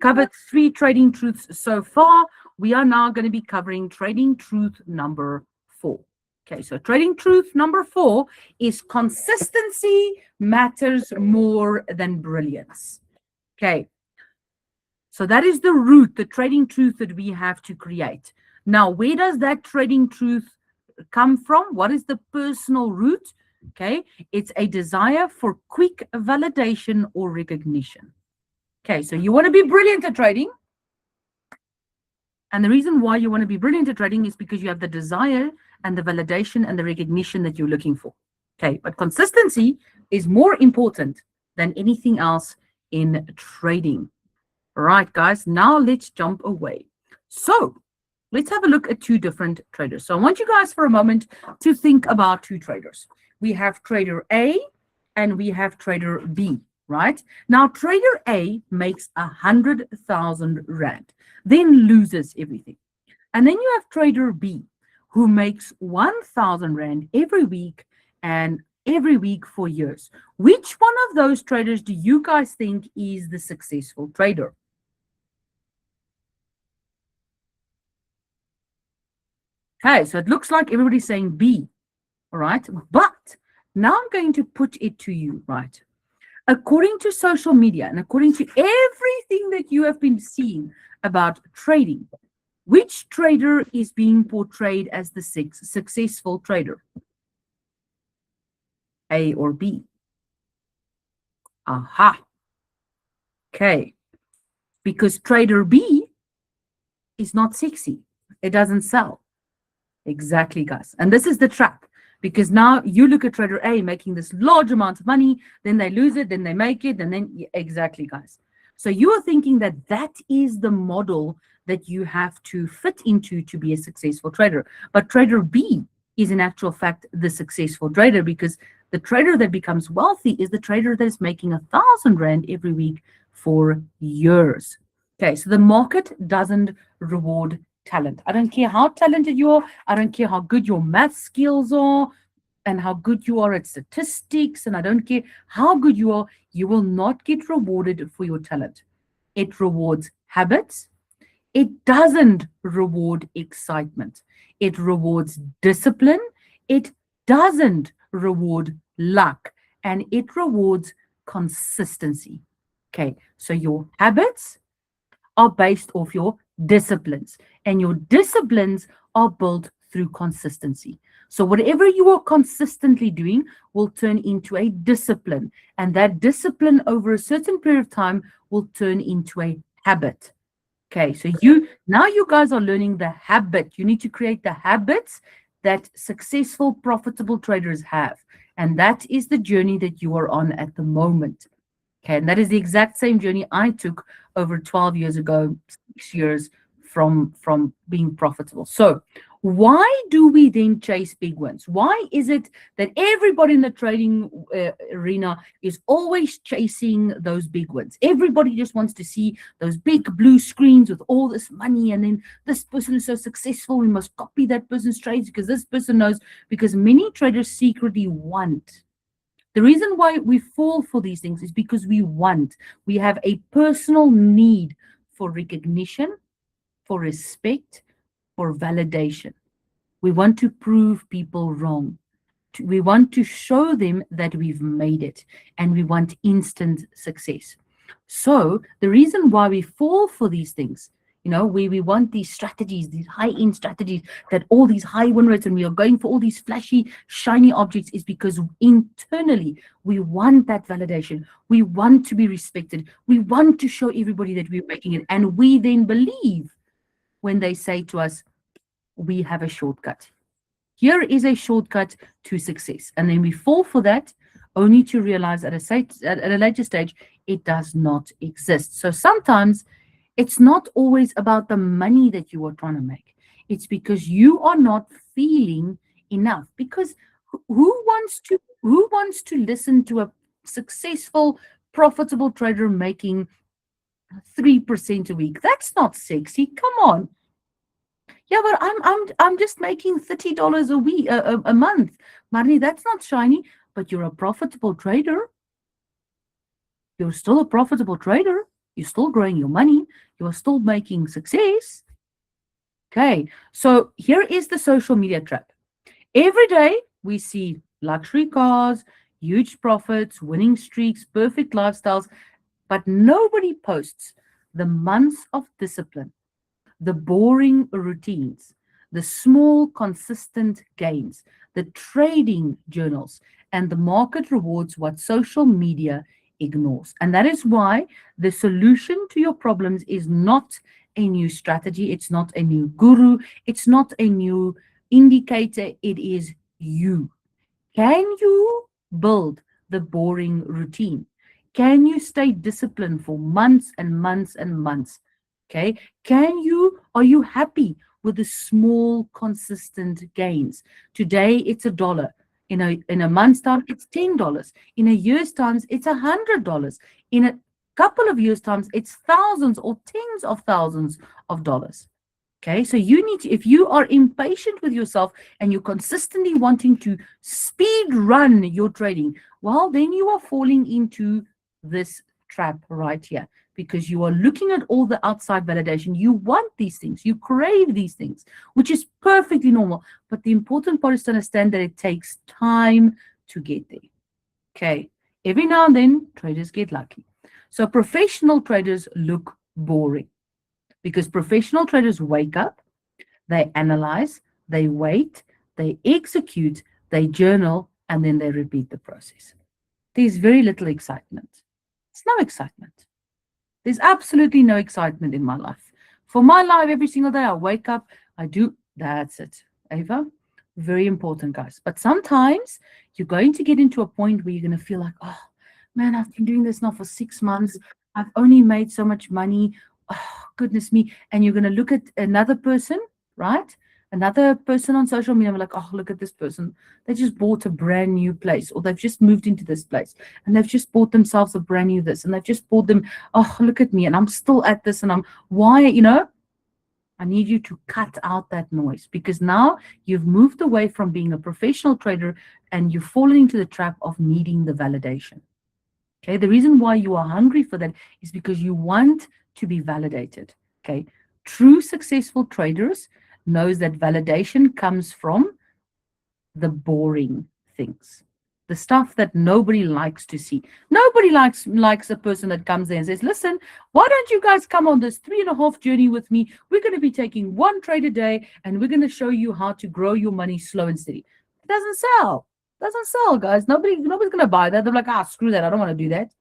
covered 3 trading truths so far. We are now going to be covering trading truth number 4. Okay, so trading truth number 4 is consistency matters more than brilliance. Okay, so that is the root, the trading truth that we have to create. Now, where does that trading truth come from? What is the personal root? Okay, it's a desire for quick validation or recognition. Okay, so you want to be brilliant at trading. And the reason why you want to be brilliant at trading is because you have the desire and the validation and the recognition that you're looking for. Okay, but consistency is more important than anything else in trading. All right, guys, now let's jump away. So let's have a look at 2 different traders. So I want you guys for a moment to think about 2 traders. We have trader A and we have trader B, right? Now, trader A makes 100,000 Rand, then loses everything. And then you have trader B, who makes 1,000 Rand every week and every week for years. Which one of those traders do you guys think is the successful trader? Okay, so it looks like everybody's saying B, all right? But now I'm going to put it to you, right? According to social media and according to everything that you have been seeing about trading, which trader is being portrayed as the successful trader? A or B? Aha. Okay. Because trader B is not sexy. It doesn't sell. Exactly, guys. And this is the trap. Because now you look at trader A making this large amount of money, then they lose it, then they make it, and then exactly, guys. So you are thinking that that is the model that you have to fit into to be a successful trader. But trader B is in actual fact the successful trader, because the trader that becomes wealthy is the trader that is making 1,000 Rand every week for years. Okay, so the market doesn't reward talent. I don't care how talented you are. I don't care how good your math skills are and how good you are at statistics. And I don't care how good you are. You will not get rewarded for your talent. It rewards habits. It doesn't reward excitement. It rewards discipline. It doesn't reward luck. And it rewards consistency. Okay, so your habits are based off your disciplines, and your disciplines are built through consistency. So whatever you are consistently doing will turn into a discipline, and that discipline over a certain period of time will turn into a habit. Okay, so now you guys are learning the habit. You need to create the habits that successful, profitable traders have, and that is the journey that you are on at the moment. Okay, and that is the exact same journey I took over 12 years ago, 6 years from being profitable. So why do we then chase big wins? Why is it that everybody in the trading arena is always chasing those big wins? Everybody just wants to see those big blue screens with all this money, and then this person is so successful, we must copy that person's trades because this person knows, because many traders secretly want. The reason why we fall for these things is because we have a personal need for recognition, for respect, for validation. We want to prove people wrong. We want to show them that we've made it, and we want instant success. So the reason why we fall for these things, we want these strategies, these high-end strategies, that all these high win rates, and we are going for all these flashy, shiny objects, is because internally we want that validation. We want to be respected. We want to show everybody that we're making it. And we then believe when they say to us, we have a shortcut. Here is a shortcut to success. And then we fall for that, only to realize at a later stage, it does not exist. So sometimes it's not always about the money that you are trying to make. It's because you are not feeling enough. Because who wants to listen to a successful, profitable trader making 3% a week? That's not sexy. Come on. Yeah, but I'm just making $30 a week a month. Marnie, that's not shiny. But you're a profitable trader. You're still a profitable trader. You're still growing your money. You are still making success. Okay, so here is the social media trap. Every day we see luxury cars, huge profits, winning streaks, perfect lifestyles, but nobody posts the months of discipline, the boring routines, the small, consistent gains, the trading journals, and the market rewards what social media ignores. And that is why the solution to your problems is not a new strategy, it's not a new guru, it's not a new indicator, it is you. Can you build the boring routine? Can you stay disciplined for months and months and months? Okay. Are you happy with the small, consistent gains? Today it's $1. In a month's time, it's $10. In a year's time, it's $100. In a couple of years' times, it's thousands or tens of thousands of dollars. Okay, so you need to, if you are impatient with yourself and you're consistently wanting to speed run your trading, well, then you are falling into this trap right here because you are looking at all the outside validation. You want these things, you crave these things, which is perfectly normal. But the important part is to understand that it takes time to get there. Okay, every now and then traders get lucky. So professional traders look boring. Because professional traders wake up, they analyze, they wait, they execute, they journal, and then they repeat the process. There's very little excitement. There's no excitement. There's absolutely no excitement in my life. For my life, every single day I wake up, I do, that's it. Ava, very important, guys. But sometimes you're going to get into a point where you're going to feel like, oh, man, I've been doing this now for 6 months. I've only made so much money. Oh, goodness me. And you're going to look at another person, right? Another person on social media, I'm like, oh, look at this person. They just bought a brand new place, or they've just moved into this place, and they've just bought themselves a brand new this, and they've just bought them, oh, look at me, and I'm still at this, and why, I need you to cut out that noise, because now you've moved away from being a professional trader and you've fallen into the trap of needing the validation. Okay, the reason why you are hungry for that is because you want to be validated. Okay, true successful traders knows that validation comes from the boring things, the stuff that nobody likes to see. Nobody likes a person that comes there and says, listen, why don't you guys come on this 3.5 journey with me? We're going to be taking one trade a day and we're going to show you how to grow your money slow and steady. It doesn't sell. Doesn't sell, guys. Nobody's going to buy that. They're like, screw that. I don't want to do that.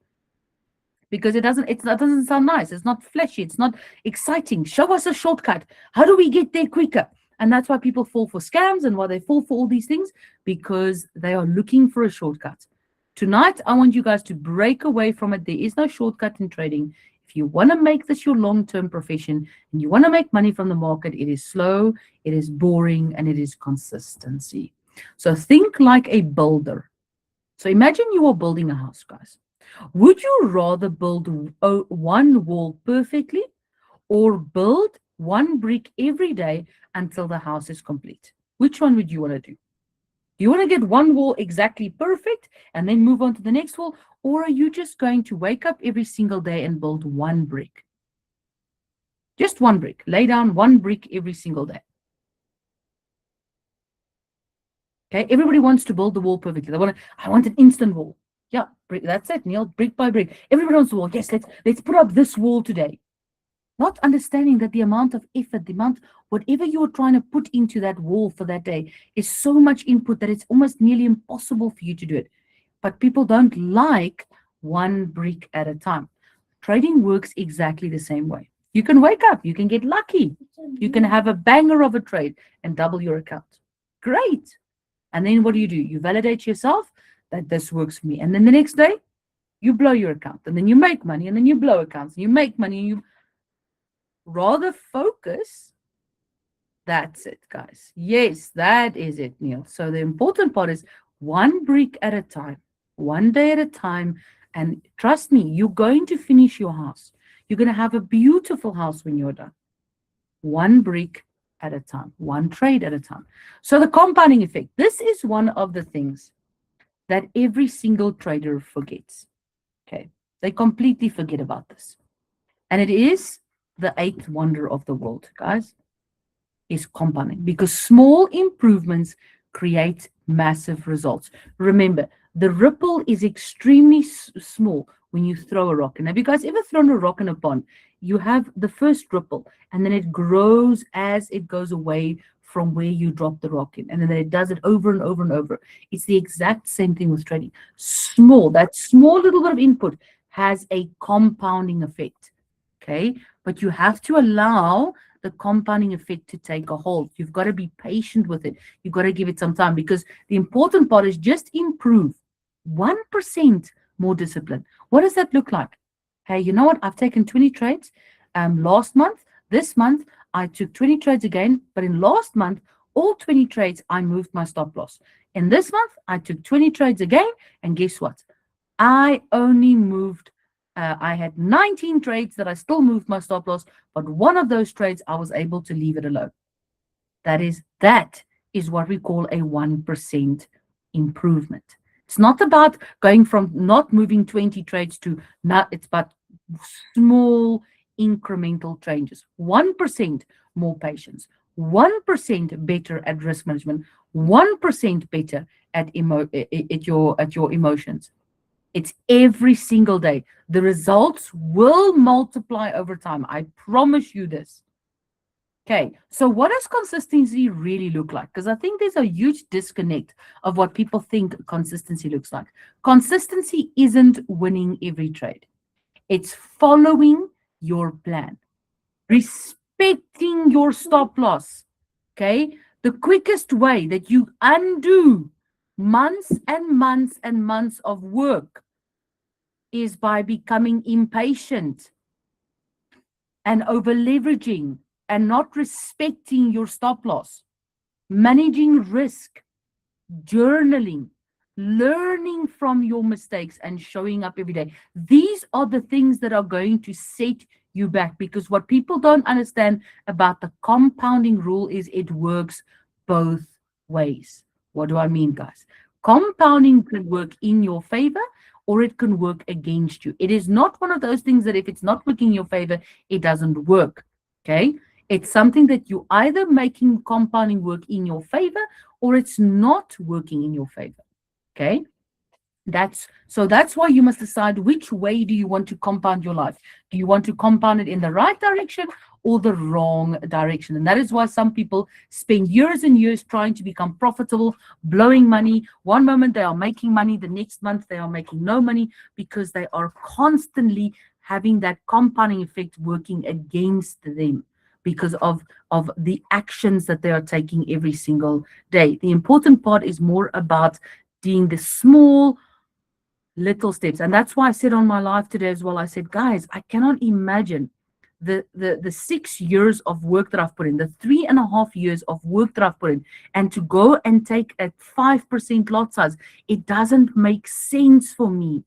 Because that doesn't sound nice. It's not fleshy. It's not exciting. Show us a shortcut. How do we get there quicker? And that's why people fall for scams and why they fall for all these things, because they are looking for a shortcut. Tonight, I want you guys to break away from it. There is no shortcut in trading. If you want to make this your long-term profession and you want to make money from the market, it is slow, it is boring, and it is consistency. So think like a builder. So imagine you are building a house, guys. Would you rather build one wall perfectly or build one brick every day until the house is complete? Which one would you want to do? Do you want to get one wall exactly perfect and then move on to the next wall? Or are you just going to wake up every single day and build one brick? Just one brick. Lay down one brick every single day. Okay, everybody wants to build the wall perfectly. I want an instant wall. Yeah, brick, that's it, Neil. Brick by brick. Everybody wants the wall. Yes, let's put up this wall today. Not understanding that the amount of effort, whatever you're trying to put into that wall for that day is so much input that it's almost nearly impossible for you to do it. But people don't like one brick at a time. Trading works exactly the same way. You can wake up, you can get lucky, you can have a banger of a trade and double your account. Great. And then what do? You validate yourself that this works for me. And then the next day, you blow your account, and then you make money, and then you blow accounts, and you make money, and you rather focus. That's it, guys. Yes, that is it, Neil. So the important part is one brick at a time, one day at a time. And trust me, you're going to finish your house. You're going to have a beautiful house when you're done. One brick at a time, one trade at a time. So the compounding effect, this is one of the things that every single trader forgets. Okay, they completely forget about this. And it is the eighth wonder of the world, guys, is compounding, because small improvements create massive results. Remember, the ripple is extremely small when you throw a rock. And have you guys ever thrown a rock in a pond? You have the first ripple, and then it grows as it goes away from where you drop the rock in. And then it does it over and over and over. It's the exact same thing with trading. That small little bit of input has a compounding effect. Okay. But you have to allow the compounding effect to take a hold. You've got to be patient with it. You've got to give it some time, because the important part is just improve 1% more discipline. What does that look like? Hey, you know what? I've taken 20 trades last month. This month, I took 20 trades again. But in last month, all 20 trades, I moved my stop loss. In this month, I took 20 trades again. And guess what? I only moved I had 19 trades that I still moved my stop loss, but one of those trades I was able to leave it alone. That is what we call a 1% improvement. It's not about going from not moving 20 trades to not, it's about small incremental changes. 1% more patience, 1% better at risk management, 1% better at your emotions. It's every single day. The results will multiply over time. I promise you this. Okay, so what does consistency really look like? Because I think there's a huge disconnect of what people think consistency looks like. Consistency isn't winning every trade. It's following your plan, respecting your stop loss. Okay, the quickest way that you undo months and months and months of work is by becoming impatient and over leveraging and not respecting your stop loss, managing risk, journaling, learning from your mistakes, and showing up every day. These are the things that are going to set you back, because what people don't understand about the compounding rule is it works both ways. What do I mean, guys? Compounding can work in your favor, or it can work against you. It is not one of those things that if it's not working in your favor, it doesn't work. Okay? It's something that you either making compounding work in your favor, or it's not working in your favor. Okay? That's why you must decide which way do you want to compound your life. Do you want to compound it in the right direction or the wrong direction? And that is why some people spend years and years trying to become profitable, blowing money. One moment they are making money, the next month they are making no money, because they are constantly having that compounding effect working against them because of the actions that they are taking every single day. The important part is more about doing the small little steps. And that's why I said on my live today as well, I said, guys, I cannot imagine the 6 years of work that I've put in, the 3.5 years of work that I've put in, and to go and take a 5% lot size. It doesn't make sense for me.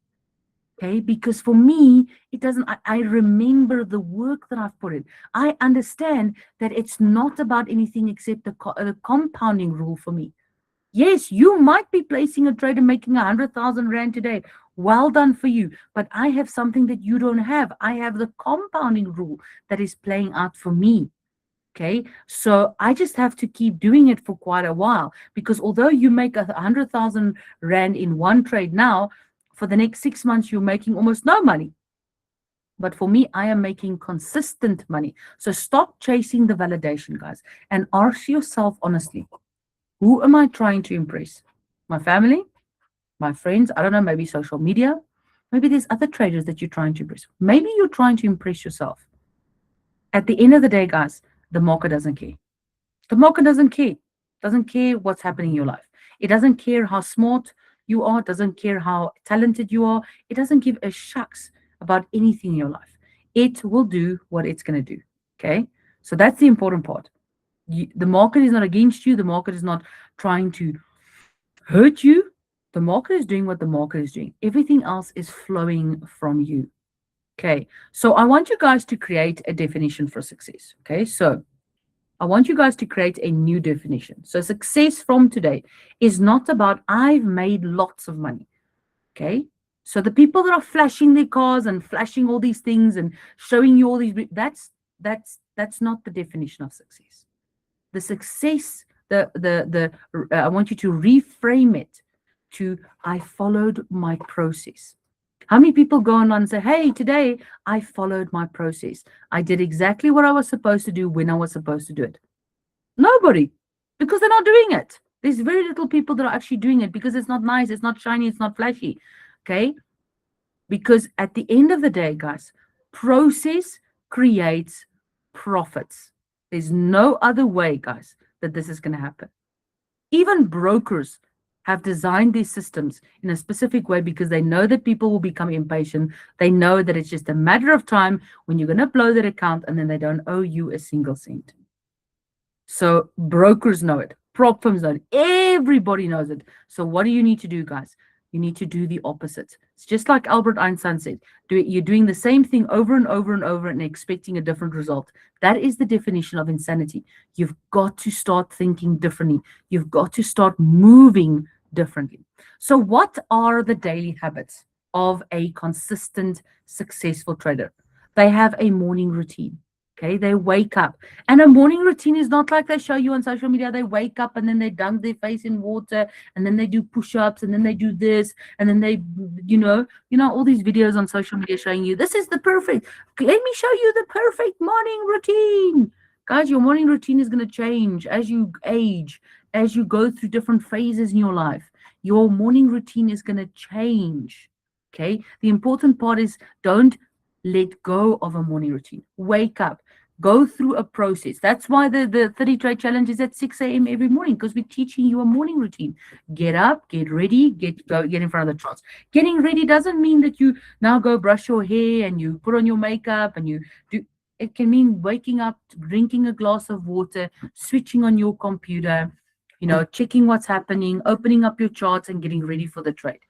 Okay, because for me, it doesn't, I remember the work that I've put in. I understand that it's not about anything except the compounding rule for me. Yes, you might be placing a trade and making 100,000 Rand today. Well done for you. But I have something that you don't have. I have the compounding rule that is playing out for me. Okay, so I just have to keep doing it for quite a while, because although you make 100,000 Rand in one trade now, for the next 6 months, you're making almost no money. But for me, I am making consistent money. So stop chasing the validation, guys, and ask yourself honestly, who am I trying to impress? My family? My friends? I don't know, maybe social media? Maybe there's other traders that you're trying to impress. Maybe you're trying to impress yourself. At the end of the day, guys, the market doesn't care. The market doesn't care. Doesn't care what's happening in your life. It doesn't care how smart you are. It doesn't care how talented you are. It doesn't give a shucks about anything in your life. It will do what it's going to do. Okay? So that's the important part. The market is not against you. The market is not trying to hurt you. The market is doing what the market is doing. Everything else is flowing from you. Okay, so I want you guys to create a definition for success. Okay, so I want you guys to create a new definition. So success from today is not about I've made lots of money. Okay, So the people that are flashing their cars and flashing all these things and showing you all these, that's not the definition of success. The success, I want you to reframe it to, I followed my process. How many people go on and say, hey, today I followed my process. I did exactly what I was supposed to do when I was supposed to do it. Nobody, because they're not doing it. There's very little people that are actually doing it because it's not nice, it's not shiny, it's not flashy. Okay? Because at the end of the day, guys, process creates profits. There's no other way, guys, that this is going to happen. Even brokers have designed these systems in a specific way because they know that people will become impatient. They know that it's just a matter of time when you're going to blow their account and then they don't owe you a single cent. So brokers know it. Prop firms know it. Everybody knows it. So what do you need to do, guys? You need to do the opposite. It's just like Albert Einstein said, you're doing the same thing over and over and over and expecting a different result. That is the definition of insanity. You've got to start thinking differently. You've got to start moving differently. So what are the daily habits of a consistent, successful trader? They have a morning routine. Okay, they wake up, and a morning routine is not like they show you on social media. They wake up and then they dunk their face in water, and then they do push-ups, and then they do this, and then they, you know, all these videos on social media showing you this is the perfect. Let me show you the perfect morning routine, guys. Your morning routine is going to change as you age, as you go through different phases in your life. Your morning routine is going to change. Okay, the important part is don't let go of a morning routine. Wake up, go through a process. That's why the 30 trade challenge is at 6 a.m. every morning, because we're teaching you a morning routine. Get up, get ready, get in front of the charts. Getting ready doesn't mean that you now go brush your hair and you put on your makeup and you do. It can mean waking up, drinking a glass of water, switching on your computer, checking what's happening, opening up your charts and getting ready for the trade.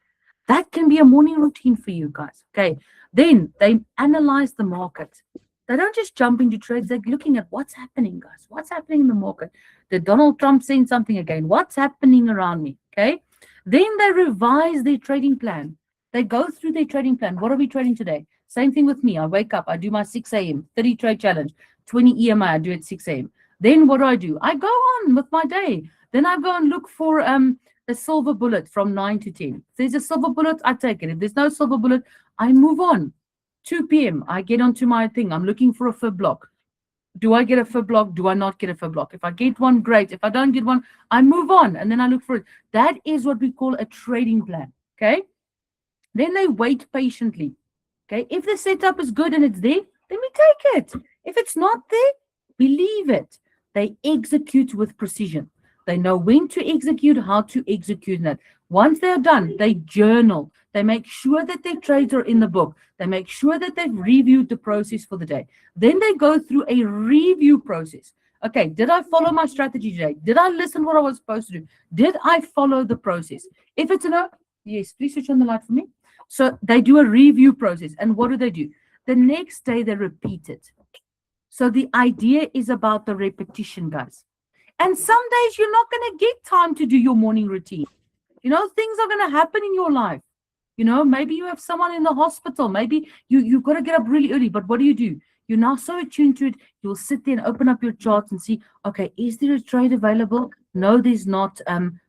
That can be a morning routine for you guys. Okay. Then they analyze the market. They don't just jump into trades. They're looking at what's happening, guys. What's happening in the market? Did Donald Trump saying something again? What's happening around me? Okay. Then they revise their trading plan. They go through their trading plan. What are we trading today? Same thing with me. I wake up. I do my 6 a.m. 30 trade challenge, 20 EMI. I do at 6 a.m. Then what do? I go on with my day. Then I go and look for a silver bullet from 9 to 10. If there's a silver bullet, I take it. If there's no silver bullet, I move on. 2 p.m., I get onto my thing. I'm looking for a fib block. Do I get a fib block? Do I not get a fib block? If I get one, great. If I don't get one, I move on and then I look for it. That is what we call a trading plan. Okay. Then they wait patiently. Okay. If the setup is good and it's there, then we take it. If it's not there, we leave it. They execute with precision. They know when to execute, how to execute that. Once they're done, they journal. They make sure that their trades are in the book. They make sure that they've reviewed the process for the day. Then they go through a review process. Okay, did I follow my strategy today? Did I listen what I was supposed to do? Did I follow the process? If it's a no, yes, please switch on the light for me. So they do a review process. And what do? The next day, they repeat it. So the idea is about the repetition, guys. And some days you're not going to get time to do your morning routine. Things are going to happen in your life. Maybe you have someone in the hospital. Maybe you've got to get up really early. But what do? You're now so attuned to it. You'll sit there and open up your charts and see, okay, is there a trade available? No, there's not.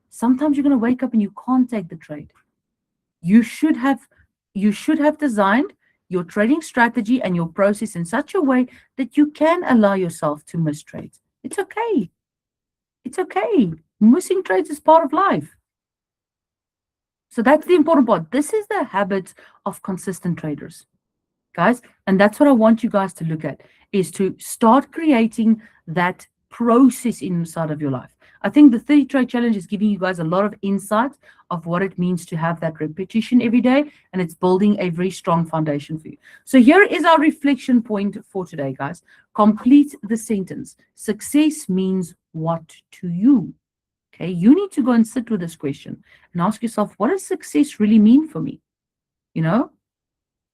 Sometimes you're going to wake up and you can't take the trade. You should have designed your trading strategy and your process in such a way that you can allow yourself to miss trades. It's okay. It's okay. Missing trades is part of life. So that's the important part. This is the habit of consistent traders, guys. And that's what I want you guys to look at, is to start creating that process inside of your life. I think the 30 trade challenge is giving you guys a lot of insight of what it means to have that repetition every day. And it's building a very strong foundation for you. So here is our reflection point for today, guys. Complete the sentence. Success means what to you? Okay, you need to go and sit with this question and ask yourself, what does success really mean for me?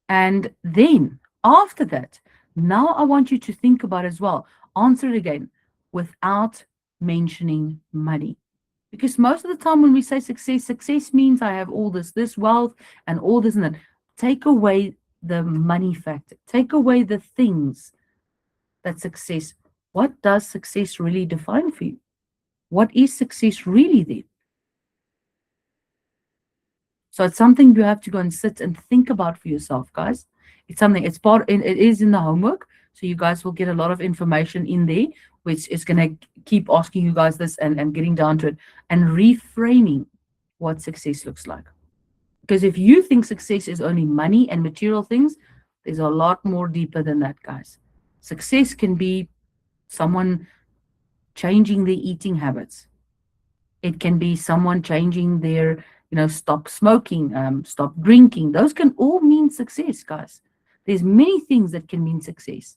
And then after that, now I want you to think about as well. Answer it again without mentioning money. Because most of the time when we say success means I have all this wealth and all this and that. take away the money factor, take away the things that success. What does success really define for you? What is success really then? So it's something you have to go and sit and think about for yourself, guys. It's something, it is in the homework. So you guys will get a lot of information in there, which is going to keep asking you guys this and getting down to it and reframing what success looks like. Because if you think success is only money and material things, there's a lot more deeper than that, guys. Success can be someone changing their eating habits. It can be someone changing their, stop smoking, stop drinking. Those can all mean success, guys. There's many things that can mean success.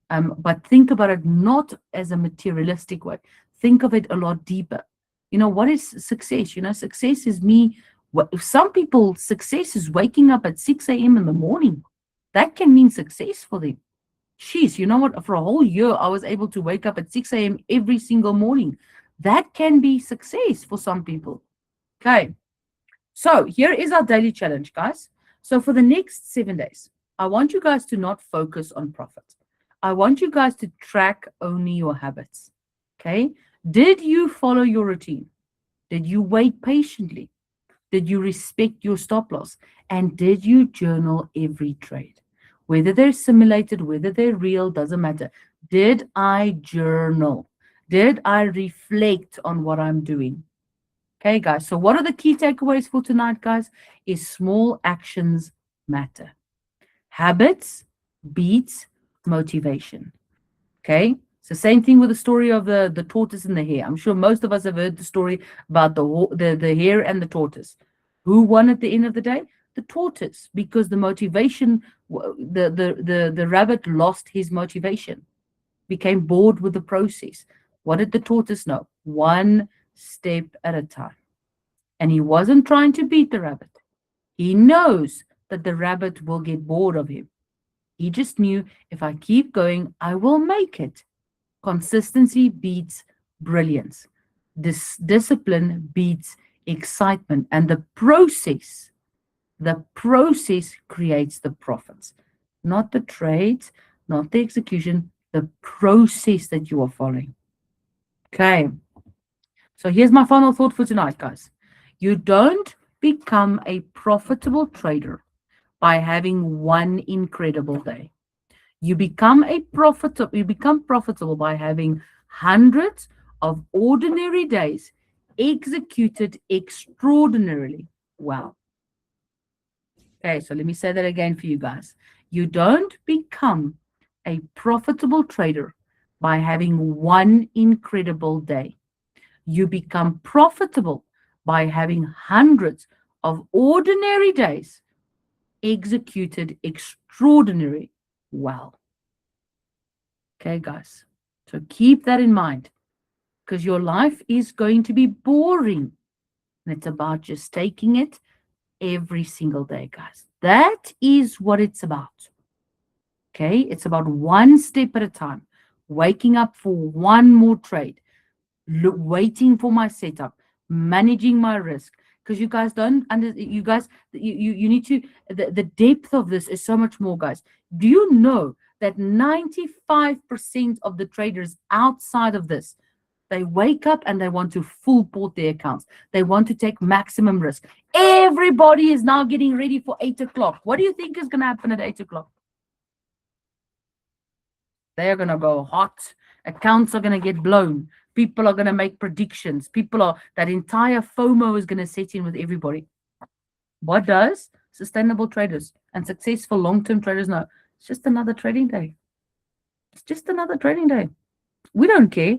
But think about it not as a materialistic way. Think of it a lot deeper. What is success? Success is me. Some people, success is waking up at 6 a.m. in the morning. That can mean success for them. Jeez, you know what? For a whole year, I was able to wake up at 6 a.m. every single morning. That can be success for some people. Okay. So here is our daily challenge, guys. So for the next 7 days, I want you guys to not focus on profit. I want you guys to track only your habits. Okay. Did you follow your routine? Did you wait patiently? Did you respect your stop loss? And did you journal every trade? Whether they're simulated, whether they're real, doesn't matter. Did I journal? Did I reflect on what I'm doing? Okay, guys. So what are the key takeaways for tonight, guys? Is small actions matter. Habits beats motivation. Okay. So same thing with the story of the tortoise and the hare. I'm sure most of us have heard the story about the hare and the tortoise. Who won at the end of the day? The tortoise, because the motivation, the rabbit lost his motivation, became bored with the process. What did the tortoise know? One step at a time. And he wasn't trying to beat the rabbit. He knows that the rabbit will get bored of him. He just knew, if I keep going, I will make it. Consistency beats brilliance. Discipline beats excitement. And the process creates the profits. Not the trades, not the execution, the process that you are following. Okay. So here's my final thought for tonight, guys. You don't become a profitable trader by having one incredible day. You become profitable by having hundreds of ordinary days executed extraordinarily well. Okay, so let me say that again for you guys. You don't become a profitable trader by having one incredible day. You become profitable by having hundreds of ordinary days executed extraordinary well. Okay, guys. So keep that in mind, because your life is going to be boring. And it's about just taking it every single day, guys. That is what it's about. Okay, it's about one step at a time. Waking up for one more trade, waiting for my setup, managing my risk. Because you guys you need to, the depth of this is so much more, guys. Do you know that 95% of the traders outside of this, they wake up and they want to full port their accounts. They want to take maximum risk. Everybody is now getting ready for 8 o'clock. What do you think is going to happen at 8 o'clock? They're going to go hot. Accounts are going to get blown. People are going to make predictions. That entire FOMO is going to set in with everybody. What does sustainable traders and successful long-term traders know? It's just another trading day. It's just another trading day. We don't care.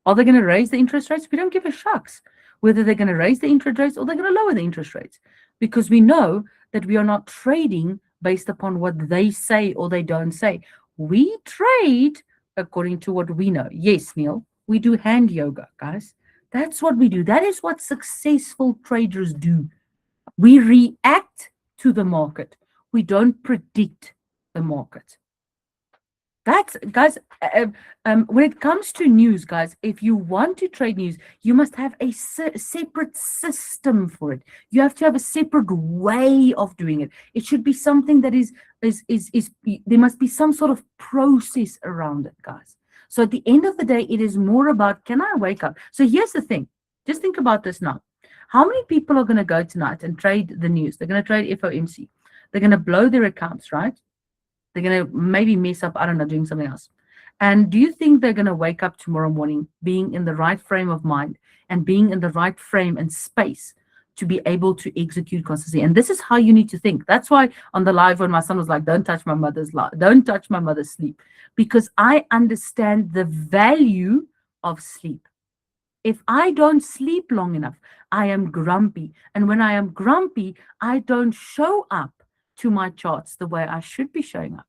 Are they going to raise the interest rates? We don't give a shucks whether they're going to raise the interest rates or they're going to lower the interest rates, because we know that we are not trading based upon what they say or they don't say. We trade according to what we know. Yes, Neil, we do hand yoga, guys. That's what we do. That is what successful traders do. We react to the market. We don't predict the market. That's, guys, when it comes to news, guys, if you want to trade news, you must have a separate system for it. You have to have a separate way of doing it. It should be something that there must be some sort of process around it, guys. So at the end of the day, it is more about, can I wake up? So here's the thing. Just think about this now. How many people are going to go tonight and trade the news? They're going to trade FOMC. They're going to blow their accounts, right? They're going to maybe mess up, I don't know, doing something else. And do you think they're going to wake up tomorrow morning being in the right frame of mind and being in the right frame and space to be able to execute constantly? And this is how you need to think. That's why on the live when my son was like, don't touch my mother's sleep, because I understand the value of sleep. If I don't sleep long enough, I am grumpy. And when I am grumpy, I don't show up to my charts the way I should be showing up.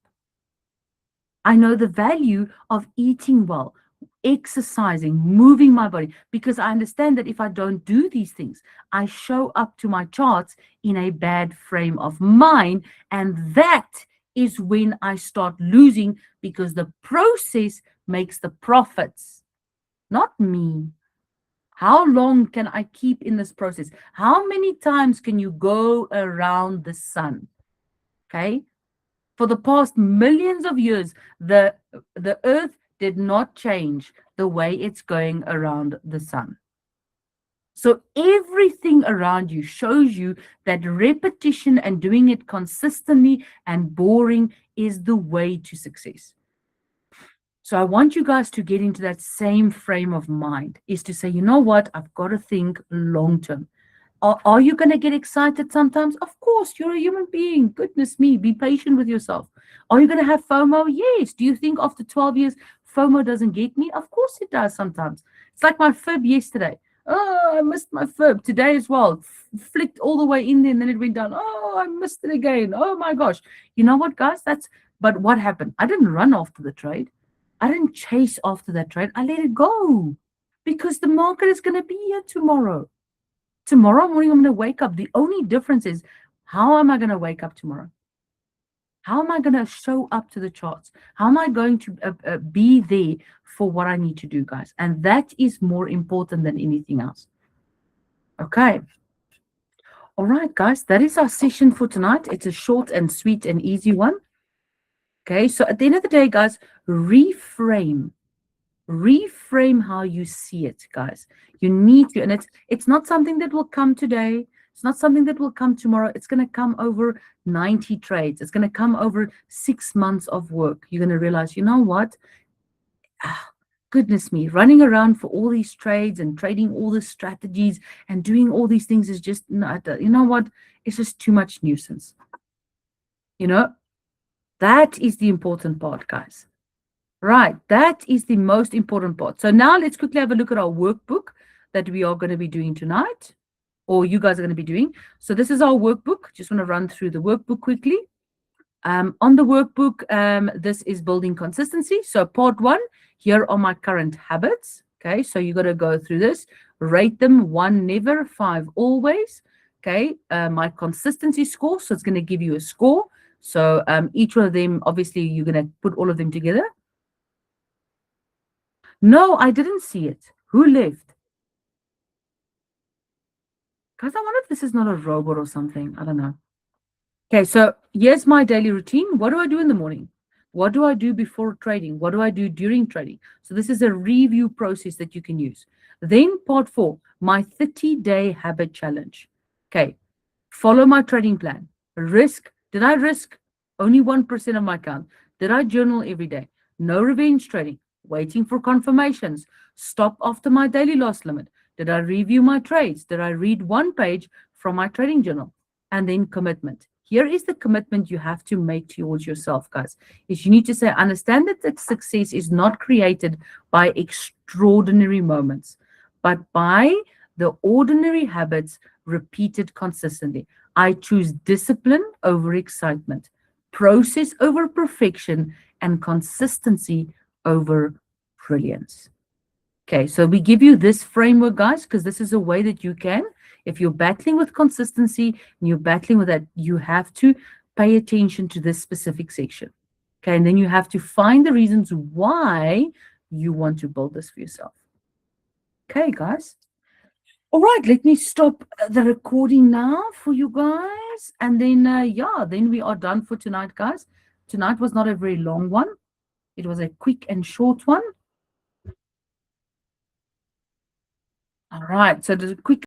I know the value of eating well, exercising, moving my body, because I understand that if I don't do these things, I show up to my charts in a bad frame of mind. And that is when I start losing, because the process makes the profits, not me. How long can I keep in this process? How many times can you go around the sun? Okay, for the past millions of years, the earth did not change the way it's going around the sun. So everything around you shows you that repetition and doing it consistently and boring is the way to success. So I want you guys to get into that same frame of mind, is to say, you know what, I've got to think long term. Are you going to get excited sometimes? Of course, you're a human being. Goodness me, be patient with yourself. Are you going to have FOMO? Yes. Do you think after 12 years, FOMO doesn't get me? Of course it does sometimes. It's like my fib yesterday. Oh, I missed my fib. Today as well. Flicked all the way in there and then it went down. Oh, I missed it again. Oh my gosh. You know what, guys? But what happened? I didn't run after the trade. I didn't chase after that trade. I let it go because the market is going to be here tomorrow. Tomorrow morning, I'm going to wake up. The only difference is, how am I going to wake up tomorrow? How am I going to show up to the charts? How am I going to be there for what I need to do, guys? And that is more important than anything else. Okay. All right, guys, that is our session for tonight. It's a short and sweet and easy one. Okay, so at the end of the day, guys, reframe how you see it, guys. You need to, and it's not something that will come today. It's not something that will come tomorrow. It's going to come over 90 trades. It's going to come over 6 months of work. You're going to realize, you know what? Goodness me, running around for all these trades and trading all the strategies and doing all these things is just, you know what? It's just too much nuisance. You know, that is the important part, guys. Right, that is the most important part. So now let's quickly have a look at our workbook that we are going to be doing tonight, or you guys are going to be doing. So this is our workbook. Just want to run through the workbook quickly. On the workbook, this is building consistency. So part 1, here are my current habits. Okay, so you got to go through this, rate them 1 never, 5 always. Okay, my consistency score. So it's going to give you a score. So each one of them, obviously, you're going to put all of them together. No, I didn't see it. Who left? Guys, I wonder if this is not a robot or something. I don't know. Okay, so here's my daily routine. What do I do in the morning? What do I do before trading? What do I do during trading? So this is a review process that you can use. Then part 4, my 30-day habit challenge. Okay, follow my trading plan. Risk. Did I risk only 1% of my account? Did I journal every day? No revenge trading. Waiting for confirmations. Stop after my daily loss limit. Did I review my trades? Did I read 1 page from my trading journal? And then commitment. Here is the commitment you have to make towards yourself, guys. Is you need to say, understand that success is not created by extraordinary moments, but by the ordinary habits repeated consistently. I choose discipline over excitement, process over perfection, and consistency over brilliance. Okay, so we give you this framework, guys, because this is a way that you can, if you're battling with consistency and you're battling with that, you have to pay attention to this specific section. Okay, and then you have to find the reasons why you want to build this for yourself. Okay, guys. All right, let me stop the recording now for you guys. And then, yeah, then we are done for tonight, guys. Tonight was not a very long one. It was a quick and short one. All right, so the quick